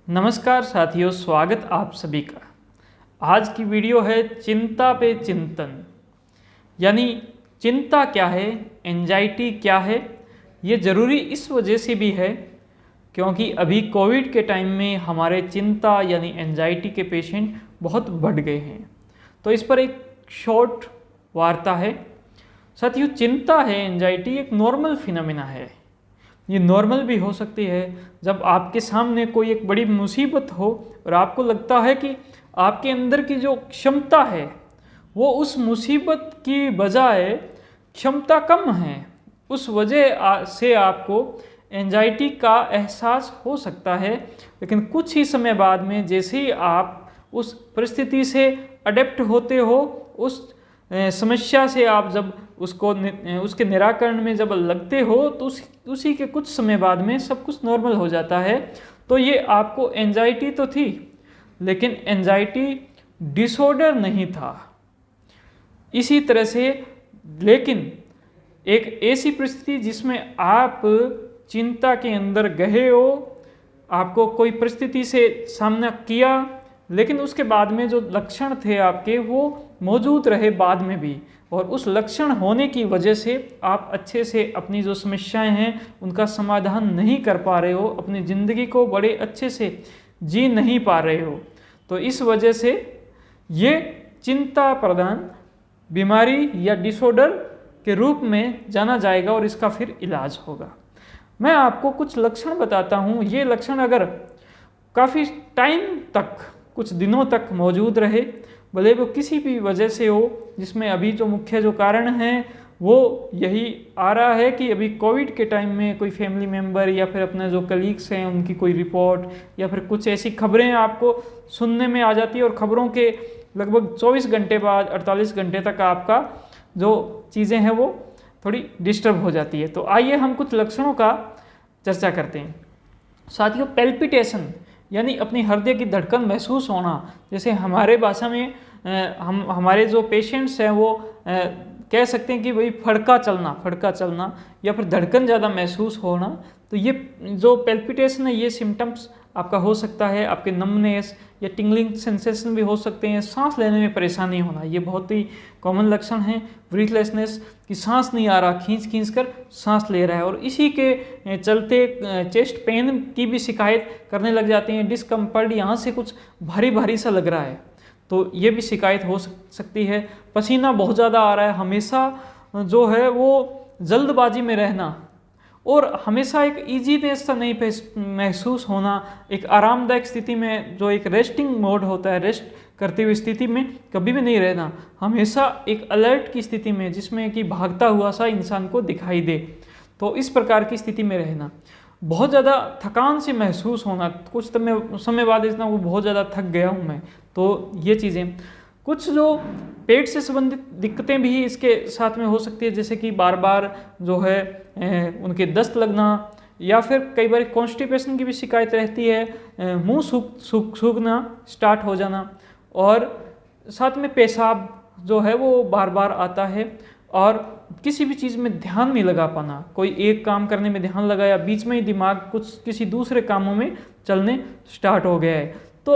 नमस्कार साथियों, स्वागत आप सभी का। आज की वीडियो है चिंता पे चिंतन, यानी चिंता क्या है, एंजाइटी क्या है। ये ज़रूरी इस वजह से भी है क्योंकि अभी कोविड के टाइम में हमारे चिंता यानी एंजाइटी के पेशेंट बहुत बढ़ गए हैं। तो इस पर एक शॉर्ट वार्ता है। साथियों, चिंता है, एंजाइटी एक नॉर्मल फिनोमेना है। ये नॉर्मल भी हो सकती है जब आपके सामने कोई एक बड़ी मुसीबत हो और आपको लगता है कि आपके अंदर की जो क्षमता है वो उस मुसीबत की बजाय क्षमता कम है। उस वजह से आपको एंजाइटी का एहसास हो सकता है, लेकिन कुछ ही समय बाद में जैसे ही आप उस परिस्थिति से अडेप्ट होते हो, उस समस्या से आप जब उसके निराकरण में जब लगते हो तो उसी के कुछ समय बाद में सब कुछ नॉर्मल हो जाता है। तो ये आपको एंजाइटी तो थी, लेकिन एंजाइटी डिसऑर्डर नहीं था। इसी तरह से लेकिन एक ऐसी परिस्थिति जिसमें आप चिंता के अंदर गए हो, आपको कोई परिस्थिति से सामना किया, लेकिन उसके बाद में जो लक्षण थे आपके वो मौजूद रहे बाद में भी, और उस लक्षण होने की वजह से आप अच्छे से अपनी जो समस्याएं हैं उनका समाधान नहीं कर पा रहे हो, अपनी ज़िंदगी को बड़े अच्छे से जी नहीं पा रहे हो। तो इस वजह से ये चिंता प्रधान बीमारी या डिसऑर्डर के रूप में जाना जाएगा और इसका फिर इलाज होगा। मैं आपको कुछ लक्षण बताता हूँ। ये लक्षण अगर काफ़ी टाइम तक, कुछ दिनों तक मौजूद रहे, भले वो किसी भी वजह से हो, जिसमें अभी जो मुख्य जो कारण है वो यही आ रहा है कि अभी कोविड के टाइम में कोई फैमिली मेम्बर या फिर अपने जो कलीग्स हैं उनकी कोई रिपोर्ट या फिर कुछ ऐसी खबरें आपको सुनने में आ जाती है, और खबरों के लगभग 24 घंटे बाद 48 घंटे तक आपका जो चीज़ें हैं वो थोड़ी डिस्टर्ब हो जाती है। तो आइए हम कुछ लक्षणों का चर्चा करते हैं। साथियों, पैल्पिटेशन यानी अपनी हृदय की धड़कन महसूस होना, जैसे हमारे भाषा में हमारे जो पेशेंट्स हैं वो कह सकते हैं कि भाई फड़का चलना या फिर धड़कन ज़्यादा महसूस होना। तो ये जो पैल्पिटेशन है ये सिम्टम्स आपका हो सकता है। आपके नमनेस या टिंगलिंग सेंसेशन भी हो सकते हैं। सांस लेने में परेशानी होना, ये बहुत ही कॉमन लक्षण है। ब्रीथलेसनेस, कि सांस नहीं आ रहा, खींच कर सांस ले रहा है, और इसी के चलते चेस्ट पेन की भी शिकायत करने लग जाते हैं। डिस्कम्फर्ट, यहाँ से कुछ भारी भारी सा लग रहा है, तो ये भी शिकायत हो सकती है। पसीना बहुत ज़्यादा आ रहा है, हमेशा जो है वो जल्दबाजी में रहना, और हमेशा एक ईजीनेस सा नहीं महसूस होना, एक आरामदायक स्थिति में जो एक रेस्टिंग मोड होता है, रेस्ट करते हुए स्थिति में कभी भी नहीं रहना, हमेशा एक अलर्ट की स्थिति में जिसमें कि भागता हुआ सा इंसान को दिखाई दे, तो इस प्रकार की स्थिति में रहना। बहुत ज़्यादा थकान से महसूस होना, कुछ समय बाद इतना वो बहुत ज़्यादा थक गया हूँ मैं, तो ये चीज़ें। कुछ जो पेट से संबंधित दिक्कतें भी इसके साथ में हो सकती है, जैसे कि बार बार जो है उनके दस्त लगना, या फिर कई बार कॉन्स्टिपेशन की भी शिकायत रहती है, मुंह सूखना स्टार्ट हो जाना, और साथ में पेशाब जो है वो बार बार आता है, और किसी भी चीज़ में ध्यान नहीं लगा पाना। कोई एक काम करने में ध्यान लगाया, बीच में ही दिमाग कुछ किसी दूसरे कामों में चलने स्टार्ट हो गया है। तो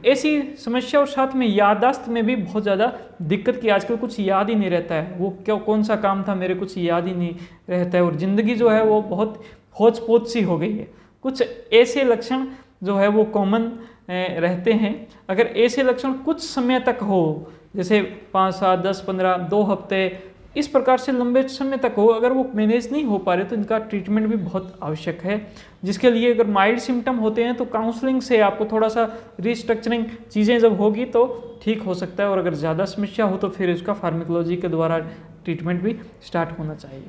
ऐसी समस्या, और साथ में याददाश्त में भी बहुत ज़्यादा दिक्कत की, आजकल कुछ याद ही नहीं रहता है, वो कौन सा काम था मेरे कुछ याद ही नहीं रहता है, और ज़िंदगी जो है वो बहुत होच पोच सी हो गई है। कुछ ऐसे लक्षण जो है वो कॉमन रहते हैं। अगर ऐसे लक्षण कुछ समय तक हो, जैसे 5, 7, 10, 15, 2 हफ्ते, इस प्रकार से लंबे समय तक हो, अगर वो मैनेज नहीं हो पा रहे तो इनका ट्रीटमेंट भी बहुत आवश्यक है, जिसके लिए अगर माइल्ड सिम्टम होते हैं तो काउंसलिंग से आपको थोड़ा सा रिस्ट्रक्चरिंग चीज़ें जब होगी तो ठीक हो सकता है, और अगर ज़्यादा समस्या हो तो फिर उसका फार्माकोलॉजी के द्वारा ट्रीटमेंट भी स्टार्ट होना चाहिए।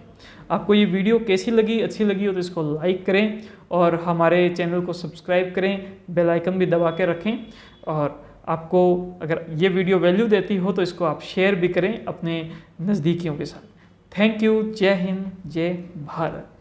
आपको ये वीडियो कैसी लगी, अच्छी लगी हो तो इसको लाइक करें, और हमारे चैनल को सब्सक्राइब करें, बेल आइकन भी दबा के रखें, और आपको अगर ये वीडियो वैल्यू देती हो तो इसको आप शेयर भी करें अपने नज़दीकियों के साथ। Thank you. जय हिंद, जय भारत।